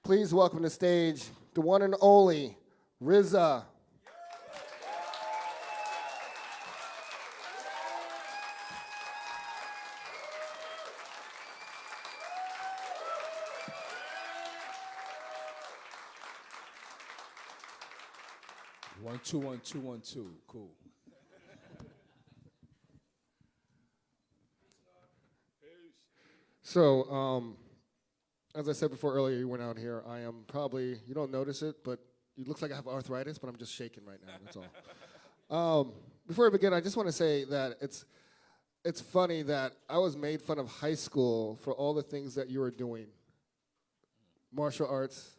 Please welcome to stage the one and only RZA. One, two, 1, 2, 1, 2. Cool. So, as I said before earlier, you went out here. I am probably, you don't notice it, but it looks like I have arthritis, but I'm just shaking right now, that's all. Before I begin, I just want to say that it's funny that I was made fun of high school for all the things that you were doing. Martial arts,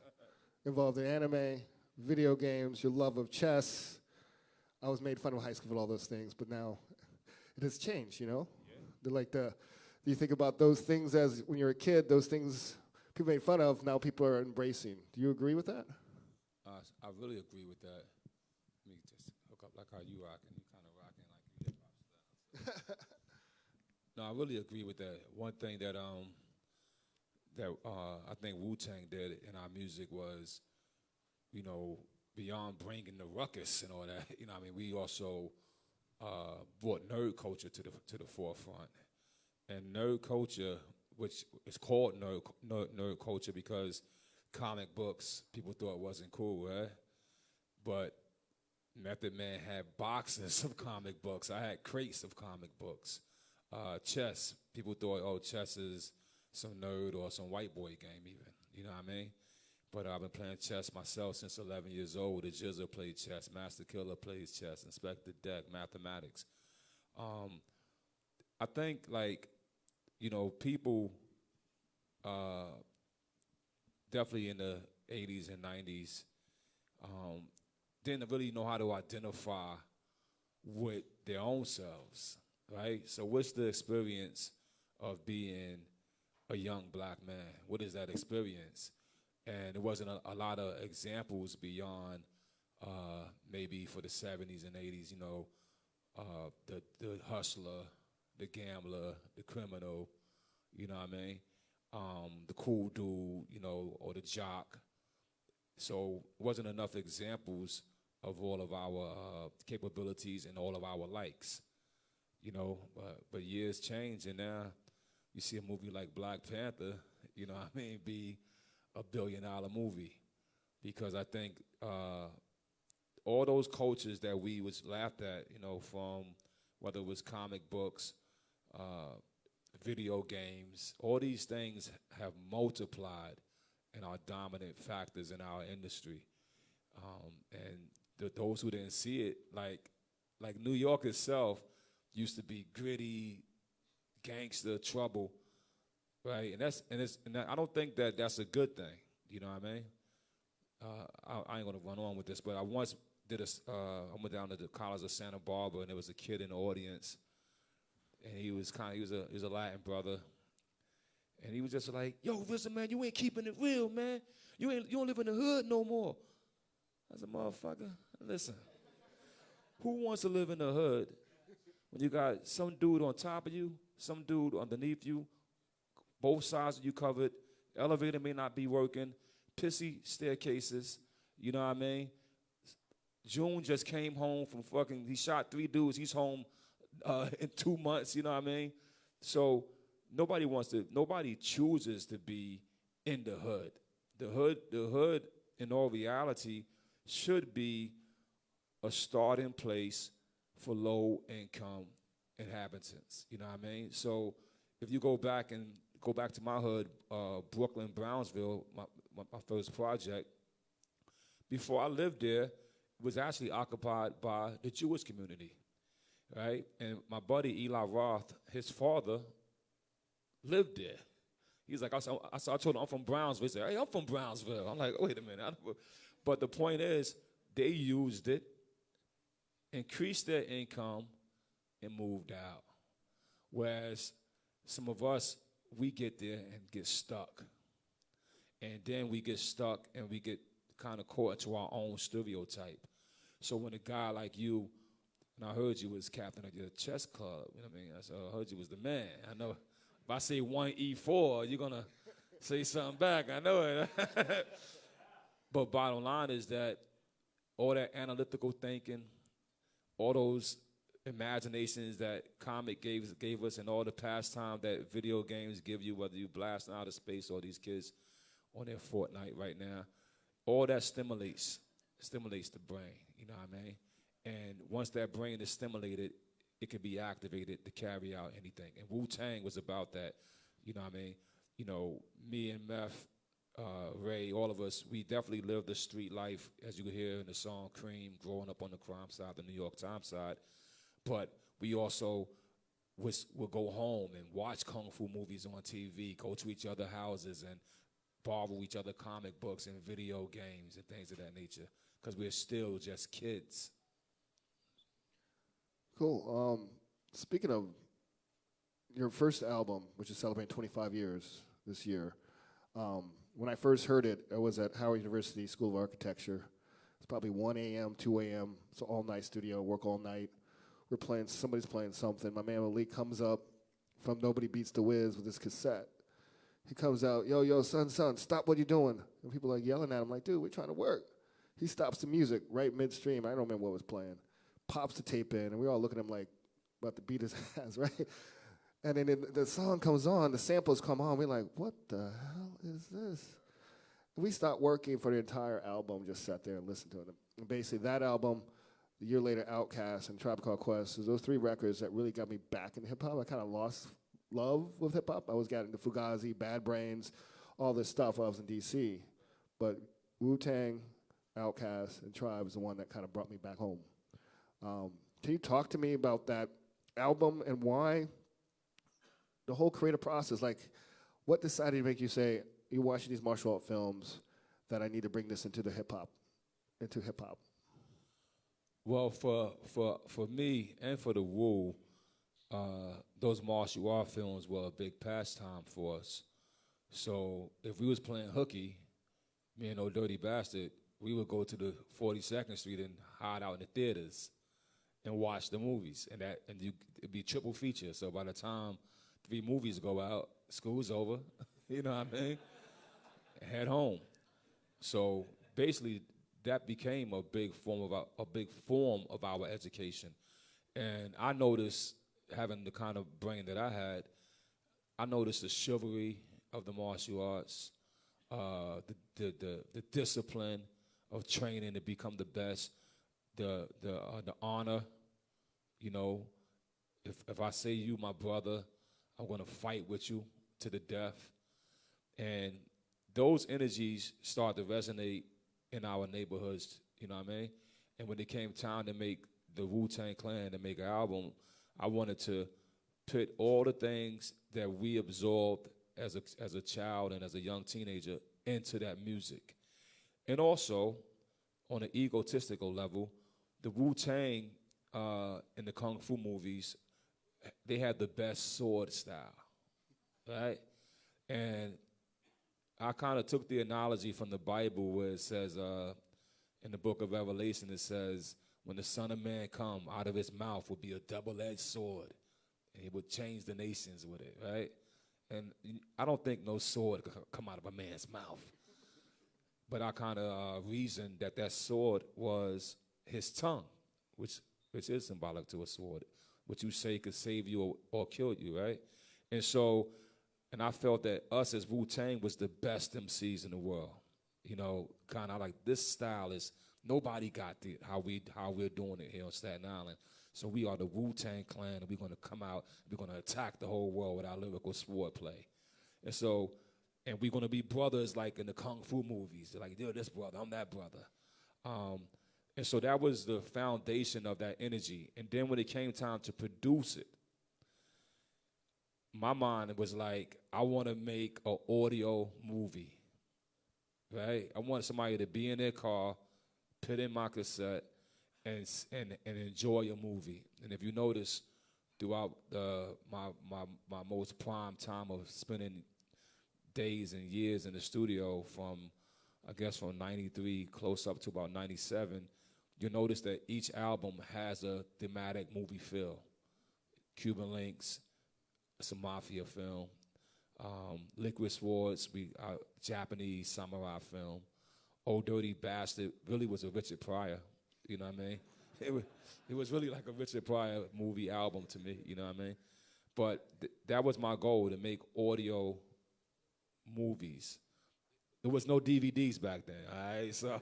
involved in anime, video games, your love of chess. I was made fun of high school for all those things, but now it has changed, you know? Yeah. They're like you think about those things as when you're a kid, those things people made fun of, now people are embracing. Do you agree with that? I really agree with that. Let me just hook up like how you rocking. You kind of rocking like you hip-hop style. No, I really agree with that. One thing that I think Wu-Tang did in our music was, you know, beyond bringing the ruckus and all that, you know what I mean, we also brought nerd culture to the forefront. And nerd culture, which is called nerd culture because comic books, people thought wasn't cool, right? But Method Man had boxes of comic books. I had crates of comic books. Chess, people thought, oh, chess is some nerd or some white boy game even, you know what I mean? But I've been playing chess myself since 11 years old. The Jizza played chess. Master Killer plays chess. Inspector Deck, mathematics. I think, like, you know, people definitely in the 80s and 90s didn't really know how to identify with their own selves, right? So what's the experience of being a young black man? What is that experience? And there wasn't a lot of examples beyond maybe for the 70s and 80s, you know, the hustler, the gambler, the criminal, you know what I mean? The cool dude, you know, or the jock. So it wasn't enough examples of all of our capabilities and all of our likes, you know, but years change and now you see a movie like Black Panther, you know what I mean, be a billion-dollar movie because I think all those cultures that we was laughed at, you know, from whether it was comic books, video games, all these things have multiplied and are dominant factors in our industry. And those who didn't see it, like New York itself used to be gritty, gangster, trouble, right? And I don't think that that's a good thing. You know what I mean? I ain't gonna run on with this, but I once did I went down to the College of Santa Barbara, and there was a kid in the audience, and he was a Latin brother, and he was just like, "Yo, listen, man, you ain't keeping it real, man. You don't live in the hood no more." I said, "Motherfucker, listen, who wants to live in the hood when you got some dude on top of you, some dude underneath you, both sides of you covered, elevator may not be working, pissy staircases, you know what I mean? June just came home from he shot 3 dudes, he's home in 2 months, you know what I mean? So nobody chooses to be in the hood. The hood, in all reality, should be a starting place for low-income inhabitants, you know what I mean? So if you go back to my hood, Brooklyn, Brownsville, my first project, before I lived there, it was actually occupied by the Jewish community, right? And my buddy Eli Roth, his father, lived there. He's like, I told him I'm from Brownsville. He said, "Hey, I'm from Brownsville." I'm like, wait a minute. But the point is, they used it, increased their income, and moved out. Whereas some of us, we get there and get stuck. And then we get stuck and we get kind of caught into our own stereotype. So when a guy like you, and I heard you was captain of your chess club, you know what I mean? I heard you was the man. I know if I say 1E4, you're going to say something back. I know it. But bottom line is that all that analytical thinking, all those imaginations that comic gave us, and all the pastime that video games give you, whether you blast out of space or these kids on their Fortnite right now, all that stimulates the brain. You know what I mean? And once that brain is stimulated, it can be activated to carry out anything. And Wu-Tang was about that. You know what I mean? You know, me and Meth, Ray, all of us, we definitely lived the street life, as you hear in the song Cream, growing up on the crime side, the New York Times side. But we also would go home and watch kung fu movies on TV, go to each other's houses and borrow each other comic books and video games and things of that nature, because we're still just kids. Cool. Speaking of your first album, which is celebrating 25 years this year, when I first heard it, I was at Howard University School of Architecture. It's probably 1 a.m., 2 a.m. It's an all-night studio, work all night. Somebody's playing something. My man Malik comes up from Nobody Beats the Wiz with his cassette. He comes out, yo, son, stop what you're doing. And people are like yelling at him, like, dude, we're trying to work. He stops the music right midstream. I don't remember what was playing. Pops the tape in, and we all look at him like about to beat his ass, right? And then the song comes on, the samples come on. We're like, what the hell is this? We stopped working for the entire album, just sat there and listened to it. And basically, that album, the year later, Outkast and Tribe Called Quest, so those three records that really got me back into hip hop. I kind of lost love with hip hop. I was getting into Fugazi, Bad Brains, all this stuff while I was in D.C. But Wu-Tang, Outkast, and Tribe is the one that kind of brought me back home. Can you talk to me about that album and why the whole creative process? Like, what decided to make you say, you're watching these martial art films, that I need to bring this into hip hop? Well, for me and for the Wu, those martial art films were a big pastime for us. So if we was playing hooky, me and No Dirty Bastard, we would go to the 42nd Street and hide out in the theaters and watch the movies, it'd be triple feature. So by the time 3 movies go out, school's over, you know what I mean? Head home. So basically, that became a big form of our education. And I noticed, having the kind of brain that I had, I noticed the chivalry of the martial arts, the discipline of training to become the best, the honor. You know, if I say you my brother, I'm gonna fight with you to the death. And those energies start to resonate in our neighborhoods, you know what I mean? And when it came time to make the Wu-Tang Clan, to make an album, I wanted to put all the things that we absorbed as a child and as a young teenager into that music. And also, on an egotistical level, the Wu-Tang in the Kung Fu movies, they had the best sword style, right? And I kind of took the analogy from the Bible where it says, in the book of Revelation, it says, when the Son of Man come, out of his mouth will be a double-edged sword, and he would change the nations with it, right? And I don't think no sword could come out of a man's mouth. But I kind of reasoned that sword was his tongue, which is symbolic to a sword, which you say could save you or kill you, right? And so, and I felt that us as Wu-Tang was the best MCs in the world. You know, kind of like this style is, nobody got how we're doing it here on Staten Island. So we are the Wu-Tang Clan, and we're going to come out, we're going to attack the whole world with our lyrical sword play. And so, and we're going to be brothers like in the Kung Fu movies. They're like, you're this brother, I'm that brother. And so that was the foundation of that energy. And then when it came time to produce it, my mind was like, I want to make an audio movie, right? I want somebody to be in their car, put in my cassette, and enjoy a movie. And if you notice, throughout my most prime time of spending days and years in the studio, from 93 close up to about 97, you'll notice that each album has a thematic movie feel. Cuban Links, it's a mafia film. Liquid Swords, Japanese samurai film. Old Dirty Bastard really was a Richard Pryor. You know what I mean? It was really like a Richard Pryor movie album to me. You know what I mean? But that was my goal, to make audio movies. There was no DVDs back then. All right, so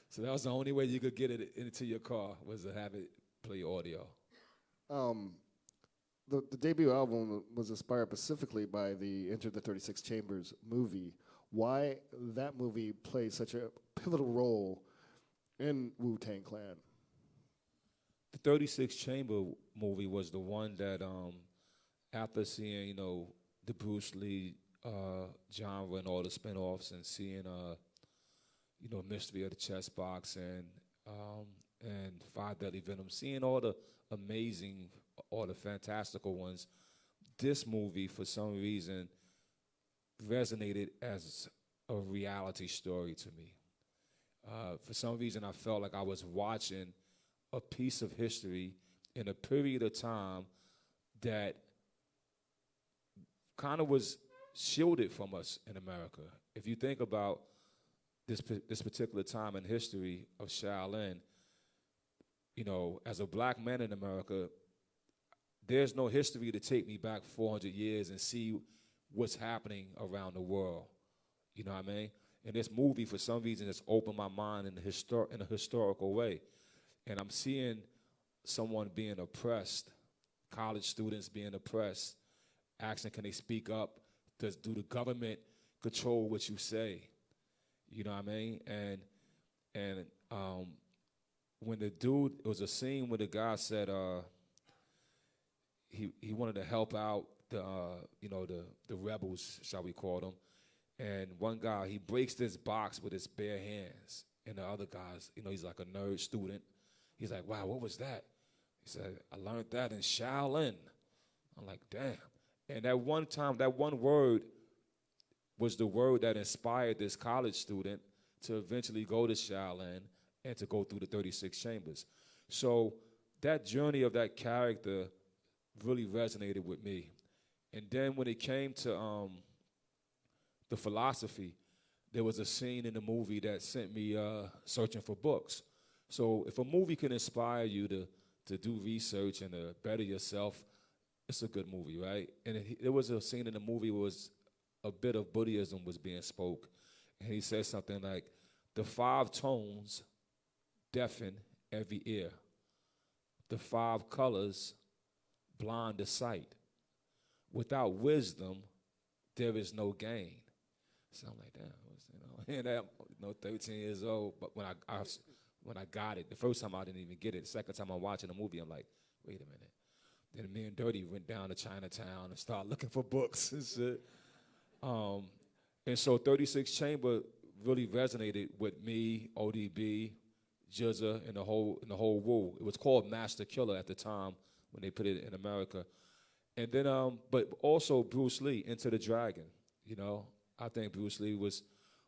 so that was the only way you could get it into your car, was to have it play audio. Um, the debut album was inspired specifically by the Enter the 36 Chambers movie. Why that movie plays such a pivotal role in Wu-Tang Clan? The 36 Chamber movie was the one that, after seeing, the Bruce Lee genre and all the spinoffs, and seeing, Mystery of the Chess Box and Five Deadly Venom, seeing all the amazing, all the fantastical ones, this movie, for some reason, resonated as a reality story to me. For some reason, I felt like I was watching a piece of history in a period of time that kind of was shielded from us in America. If you think about this particular time in history of Shaolin, as a black man in America, there's no history to take me back 400 years and see what's happening around the world. You know what I mean? And this movie, for some reason, has opened my mind in a historical way. And I'm seeing someone being oppressed, college students being oppressed, asking, can they speak up? Do the government control what you say? You know what I mean? And when the dude, it was a scene where the guy said he wanted to help out the rebels, shall we call them. And one guy, he breaks this box with his bare hands. And the other guys, he's like a nerd student. He's like, wow, what was that? He said, I learned that in Shaolin. I'm like, damn. And that one time, that one word was the word that inspired this college student to eventually go to Shaolin and to go through the 36 chambers. So that journey of that character really resonated with me. And then when it came to the philosophy, there was a scene in the movie that sent me searching for books. So if a movie can inspire you to do research and to better yourself, it's a good movie, right? And there was a scene in the movie where a bit of Buddhism was being spoke. And he said something like, the 5 tones deafen every ear. The 5 colors blind the sight. Without wisdom, there is no gain. So I'm like, damn, and I'm 13 years old, but when I got it, the first time I didn't even get it. The second time I'm watching the movie, I'm like, wait a minute. Then me and Dirty went down to Chinatown and started looking for books and shit. And so 36 Chamber really resonated with me, ODB, Jizza, and the whole Wu. It was called Master Killer at the time when they put it in America. And then, but also Bruce Lee, Enter the Dragon. I think Bruce Lee was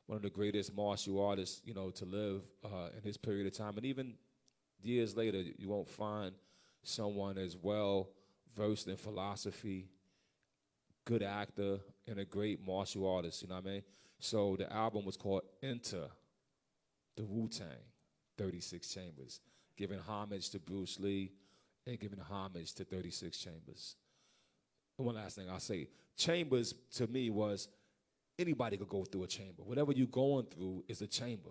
one of the greatest martial artists, to live in his period of time. And even years later, you won't find someone as well versed in philosophy, good actor, and a great martial artist, you know what I mean? So the album was called Enter the Wu-Tang 36 Chambers, giving homage to Bruce Lee and giving homage to 36 Chambers. And one last thing I'll say, Chambers to me was anybody could go through a chamber. Whatever you're going through is a chamber,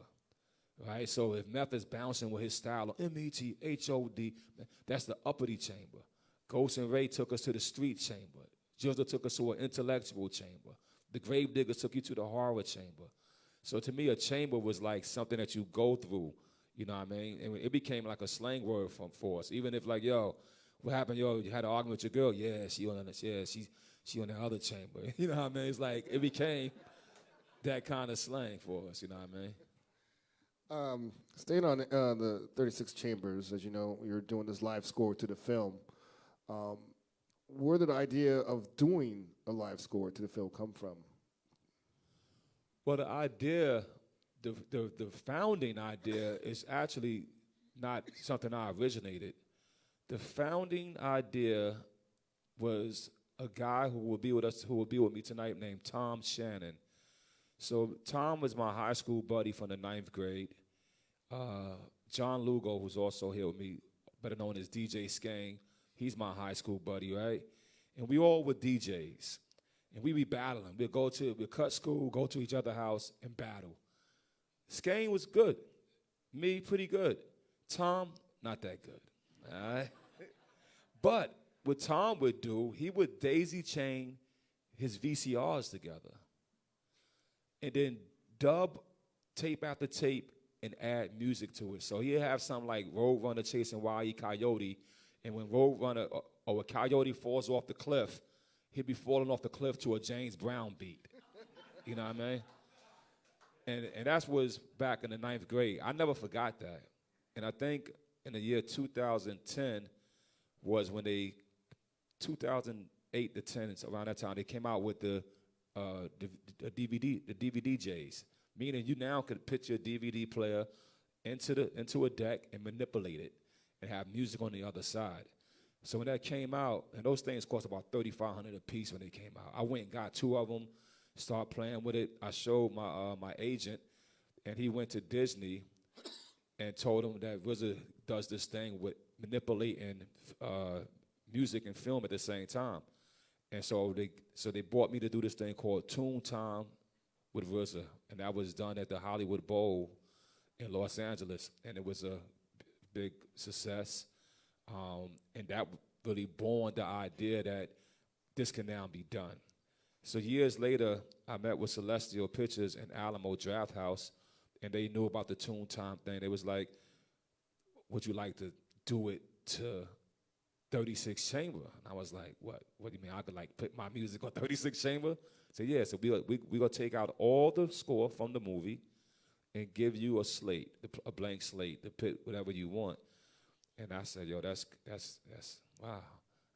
right? So if Meth is bouncing with his style of M-E-T-H-O-D, that's the uppity chamber. Ghost and Ray took us to the street chamber. Jizza took us to an intellectual chamber. The Gravediggers took you to the horror chamber. So to me, a chamber was like something that you go through, you know what I mean? And it became like a slang word for us. Even if like, yo, what happened, yo, you had an argument with your girl? Yeah, she on the other chamber. You know what I mean? It's like it became that kind of slang for us, you know what I mean? Staying on the 36 Chambers, as you know, you're doing this live score to the film. Where did the idea of doing a live score to the film come from? Well, the idea, the founding idea is actually not something I originated. The founding idea was a guy who will be with us, who will be with me tonight, named Tom Shannon. So Tom was my high school buddy from the ninth grade. John Lugo, who's also here with me, better known as DJ Skane, he's my high school buddy, right? And we all were DJs. And we be battling. We'd cut school, go to each other's house, and battle. Skane was good. Me, pretty good. Tom, not that good. All right? But what Tom would do, he would daisy chain his VCRs together and then dub tape after tape and add music to it. So he'd have something like Road Runner chasing Wile E. Coyote, and when Road Runner or a coyote falls off the cliff, he'd be falling off the cliff to a James Brown beat. You know what I mean? And that was back in the ninth grade. I never forgot that. And I think in the year 2010 was when 2008 to 10, it's around that time, they came out with the DVD-Js, meaning you now could put your DVD player into a deck and manipulate it and have music on the other side. So when that came out, and those things cost about $3,500 a piece when they came out, I went and got 2 of them, started playing with it. I showed my agent, and he went to Disney and told him that RZA does this thing with manipulating music and film at the same time. And so they brought me to do this thing called Tune Time with RZA, and that was done at the Hollywood Bowl in Los Angeles, and it was a big success. And that really born the idea that this can now be done. So years later, I met with Celestial Pictures and Alamo Drafthouse, and they knew about the Tune Time thing. They was like, would you like to do it to 36 Chamber? And I was like, what? What do you mean? I could like put my music on 36 Chamber? I said, yeah, so we gonna take out all the score from the movie and give you a slate, a blank slate to put whatever you want. And I said, yo, that's wow.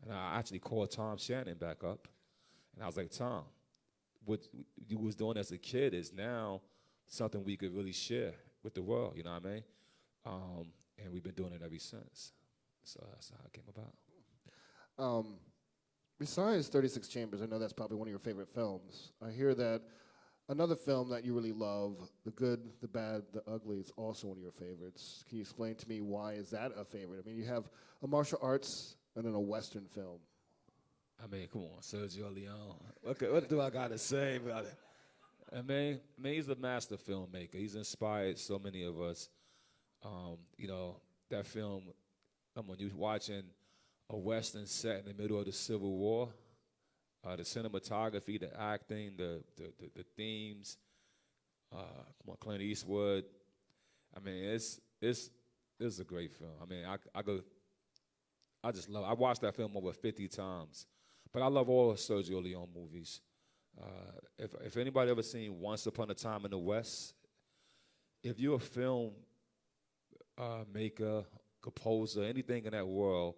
And I actually called Tom Shannon back up. And I was like, Tom, what you was doing as a kid is now something we could really share with the world, you know what I mean? And we've been doing it ever since. So that's how it came about. Besides 36 Chambers, I know that's probably one of your favorite films. I hear that another film that you really love, The Good, the Bad, the Ugly, is also one of your favorites. Can you explain to me why is that a favorite? I mean, you have a martial arts and then a Western film. I mean, come on, Sergio Leone. Okay, what do I got to say about it? I mean, he's a master filmmaker. He's inspired so many of us. You know, that film, when you're watching a Western set in the middle of the Civil War, the cinematography, the acting, the themes, come on, Clint Eastwood. I mean, it's a great film. I mean, I just love it. I watched that film over 50 times. But I love all of Sergio Leone movies. If anybody ever seen Once Upon a Time in the West, if you're a film maker, composer, anything in that world,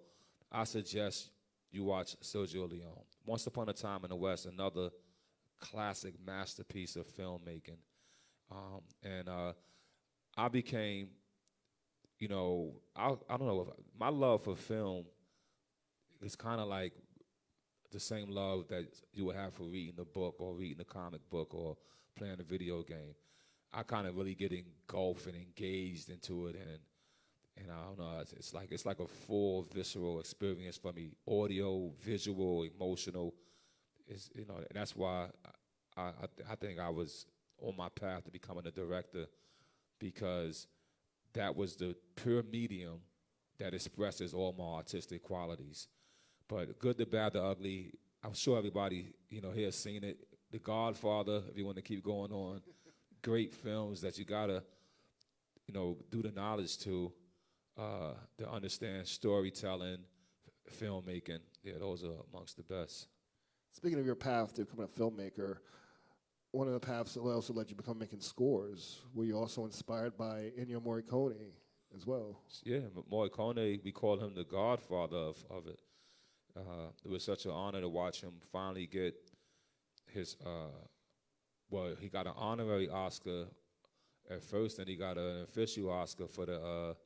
I suggest you watch Sergio Leone. Once Upon a Time in the West, another classic masterpiece of filmmaking. And I became, you know, I don't know, my love for film is kind of like the same love that you would have for reading a book or reading a comic book or playing a video game. I kind of really get engulfed and engaged into it, and I don't know, it's like a full visceral experience for me, audio, visual, emotional. You know, and that's why I think I was on my path to becoming a director, because that was the pure medium that expresses all my artistic qualities. But Good, the Bad, the Ugly, I'm sure everybody, you know, here has seen it. The Godfather, if you want to keep going on. Great films that you gotta, you know, do the knowledge to understand storytelling, filmmaking. Yeah, those are amongst the best. Speaking of your path to becoming a filmmaker, one of the paths that also led you to become making scores. Were you also inspired by Ennio Morricone as well? Yeah, Morricone, we call him the godfather of it. It was such an honor to watch him finally get his, he got an honorary Oscar at first, and he got an official Oscar for the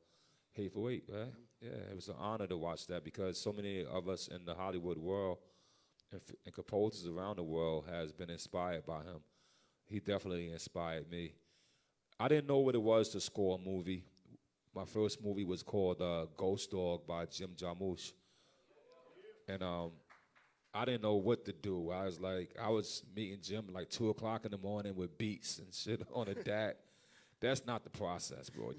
Hateful Eight, right? Yeah, it was an honor to watch that, because so many of us in the Hollywood world and composers around the world has been inspired by him. He definitely inspired me. I didn't know what it was to score a movie. My first movie was called Ghost Dog by Jim Jarmusch. And I didn't know what to do. I was meeting Jim like 2 o'clock in the morning with beats and shit on a DAT. That's not the process, bro.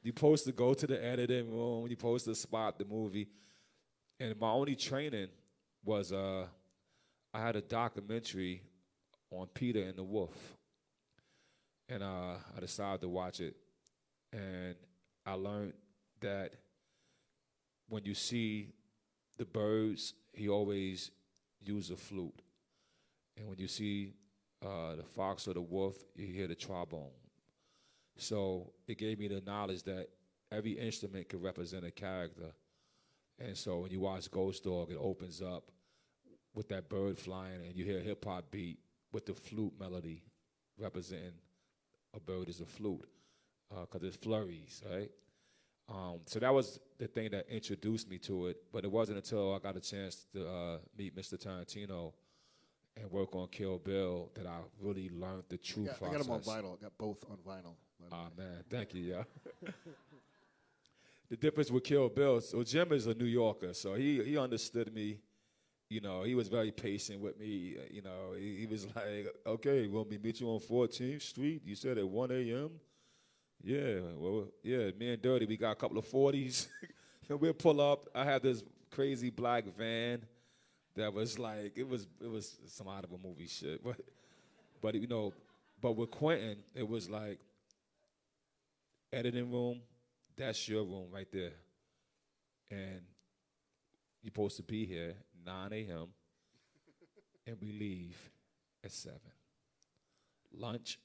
You supposed to go to the editing room. You supposed to spot the movie. And my only training was I had a documentary on Peter and the Wolf. And I decided to watch it. And I learned that when you see the birds, he always used a flute. And when you see the fox or the wolf, you hear the trombone. So it gave me the knowledge that every instrument could represent a character. And so when you watch Ghost Dog, it opens up with that bird flying, and you hear a hip-hop beat with the flute melody representing a bird as a flute, because it flurries, right? So that was the thing that introduced me to it, but it wasn't until I got a chance to meet Mr. Tarantino and work on Kill Bill that I really learned the true process. I got them on vinyl. I got both on vinyl. Man, thank you, yeah. The difference with Kill Bill, so Jim is a New Yorker, so he understood me. You know, he was very patient with me. You know, he was like, okay, want me to meet you on 14th Street? You said at 1 a.m.? Yeah, well, yeah, me and Dirty, we got a couple of 40s. And we'll pull up. I had this crazy black van that was like, it was some out of a movie shit. But you know, but with Quentin, it was like, editing room, that's your room right there. And you're supposed to be here 9 a.m. and we leave at 7. Lunch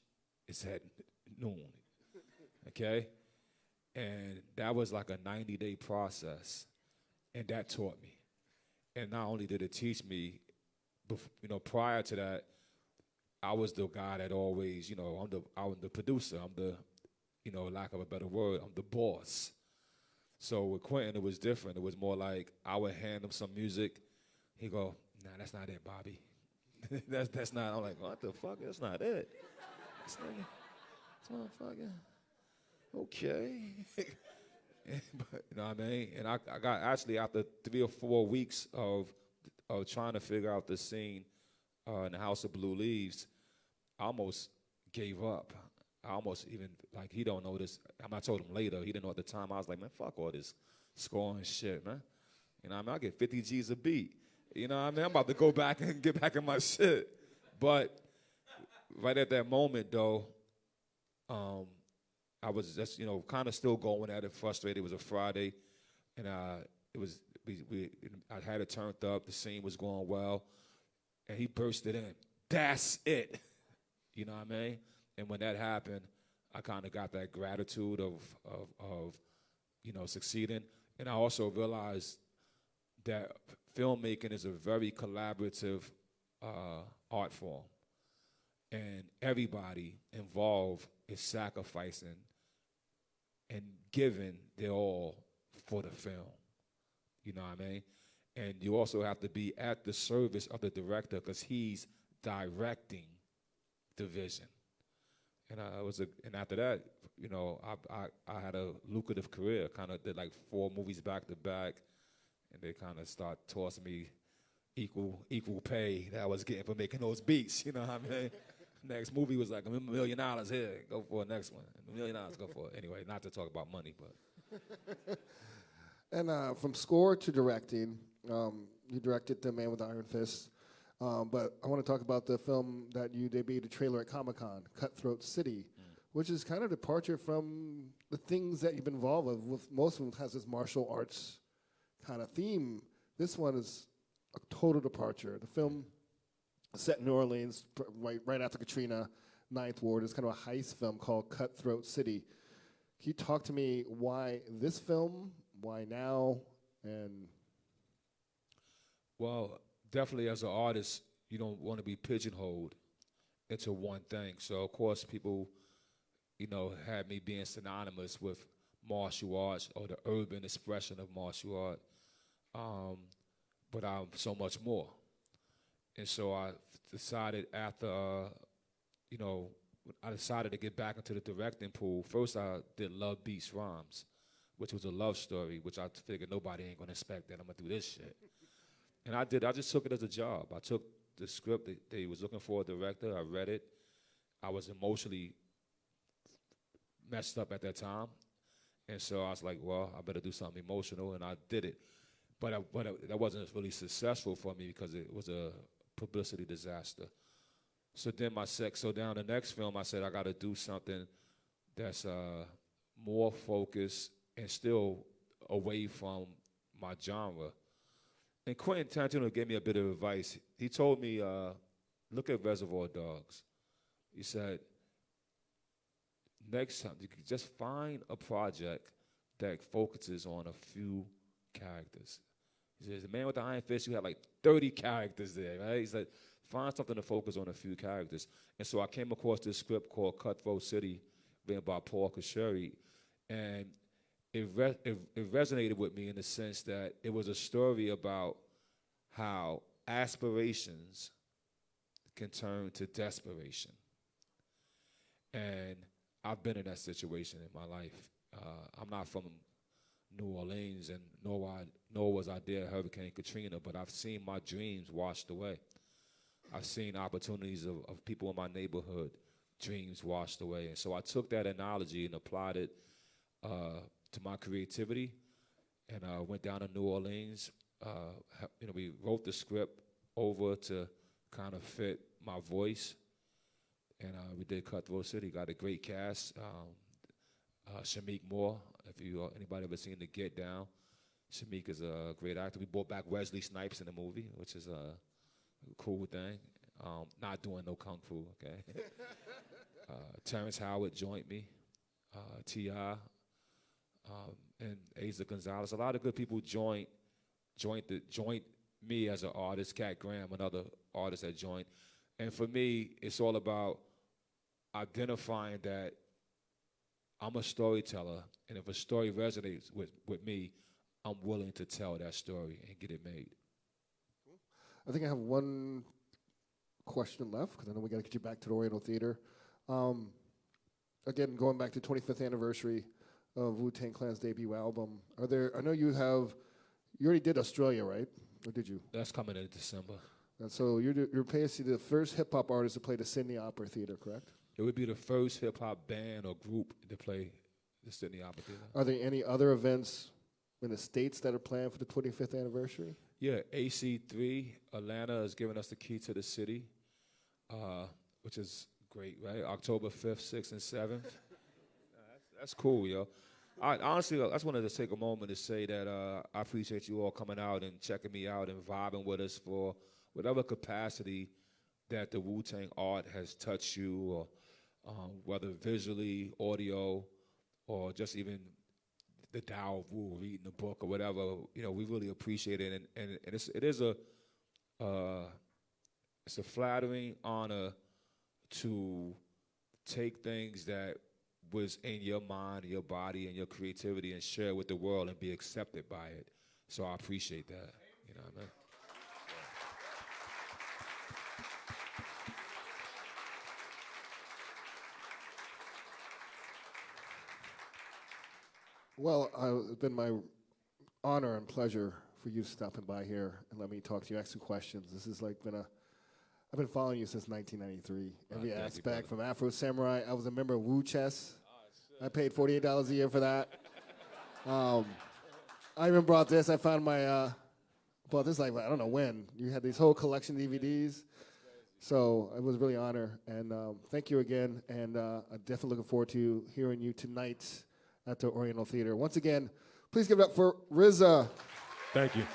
is at noon, okay? And that was like a 90-day process, and that taught me. And not only did it teach me, you know, prior to that, I was the guy that always, you know, I'm the producer, I'm the, you know, lack of a better word, I'm the boss. So with Quentin, it was different. It was more like I would hand him some music. He'd go, nah, that's not it, Bobby. that's not. I'm like, what the fuck? That's not it. This motherfucker. Okay. But, you know what I mean? And I got, actually, after 3 or 4 weeks of trying to figure out the scene in the House of Blue Leaves, I almost gave up. I almost even, like, he don't know this. I told him later. He didn't know at the time. I was like, man, fuck all this scoring shit, man. You know what I mean? I get 50 G's a beat. You know what I mean? I'm about to go back and get back in my shit. But right at that moment, though, I was just, you know, kind of still going at it, frustrated. It was a Friday, and it was I had it turned up. The scene was going well, and he bursted in. That's it. You know what I mean? And when that happened, I kind of got that gratitude of you know, succeeding. And I also realized that filmmaking is a very collaborative art form. And everybody involved is sacrificing and giving their all for the film. You know what I mean? And you also have to be at the service of the director because he's directing the vision. And and after that, you know, I had a lucrative career. Kind of did like 4 movies back to back, and they kind of start tossing me equal pay that I was getting for making those beats. You know what I mean? Next movie was like $1 million here. Go for the next one. $1 million. Go for it. Anyway, not to talk about money, but. And from score to directing, you directed The Man with the Iron Fist. But I want to talk about the film that you debuted a trailer at Comic-Con, Cutthroat City, which is kind of a departure from the things that you've been involved with. Most of them has this martial arts kind of theme. This one is a total departure. The film is set in New Orleans right after Katrina, Ninth Ward. It's kind of a heist film called Cutthroat City. Can you talk to me why this film, why now, and... Well, definitely as an artist, you don't want to be pigeonholed into one thing. So, of course, people, you know, had me being synonymous with martial arts or the urban expression of martial art. But I'm so much more. And so I decided after, you know, I decided to get back into the directing pool. First, I did Love Beats Rhymes, which was a love story, which I figured nobody ain't gonna expect that I'm gonna do this shit. And I did. I just took it as a job. I took the script. They was looking for a director. I read it. I was emotionally messed up at that time. And so I was like, well, I better do something emotional, and I did it. But that wasn't really successful for me because it was a publicity disaster. So then down the next film, I said I got to do something that's more focused and still away from my genre. And Quentin Tarantino gave me a bit of advice. He told me, look at Reservoir Dogs. He said, next time, you can just find a project that focuses on a few characters. He says, The Man with the Iron Fist, you had like 30 characters there, right? He said, find something to focus on a few characters. And so I came across this script called Cutthroat City, written by Paul Kashuri, and it resonated with me in the sense that it was a story about how aspirations can turn to desperation. And I've been in that situation in my life. I'm not from New Orleans, and nor was I there Hurricane Katrina, but I've seen my dreams washed away. I've seen opportunities of people in my neighborhood, dreams washed away. And so I took that analogy and applied it to my creativity, and went down to New Orleans. We wrote the script over to kind of fit my voice, and we did Cutthroat City. Got a great cast. Shameik Moore, if anybody ever seen The Get Down, Shameik is a great actor. We brought back Wesley Snipes in the movie, which is a cool thing. Not doing no kung fu, okay? Terrence Howard joined me, T.I., and Asa Gonzalez. A lot of good people joined me as an artist. Cat Graham, another artist that joined. And for me, it's all about identifying that I'm a storyteller, and if a story resonates with me, I'm willing to tell that story and get it made. I think I have one question left, because I know we got to get you back to the Oriental Theater. Again, going back to 25th anniversary of Wu-Tang Clan's debut album, I know you already did Australia, right? Or did you? That's coming in December. And so you're basically the first hip-hop artist to play the Sydney Opera Theater, correct? It would be the first hip-hop band or group to play the Sydney Opera Theater. Are there any other events in the States that are planned for the 25th anniversary? Yeah, AC3, Atlanta is giving us the key to the city, which is great, right? October 5th, 6th, and 7th. That's cool, yo. Honestly, I just wanted to take a moment to say that I appreciate you all coming out and checking me out and vibing with us for whatever capacity that the Wu-Tang art has touched you, or whether visually, audio, or just even the Tao of Wu, reading the book or whatever. We really appreciate it, and it is a flattering honor to take things that was in your mind, your body, and your creativity and share it with the world and be accepted by it. So I appreciate that. You know what I mean? Well, it's been my honor and pleasure for you stopping by here and let me talk to you, ask some questions. This is like I've been following you since 1993. Every aspect, from Afro Samurai. I was a member of Wu Chess. I paid $48 a year for that. I even brought this. I found bought this like, I don't know when. You had these whole collection DVDs. So it was really an honor. And thank you again. And I'm definitely looking forward to hearing you tonight at the Oriental Theater. Once again, please give it up for RZA. Thank you.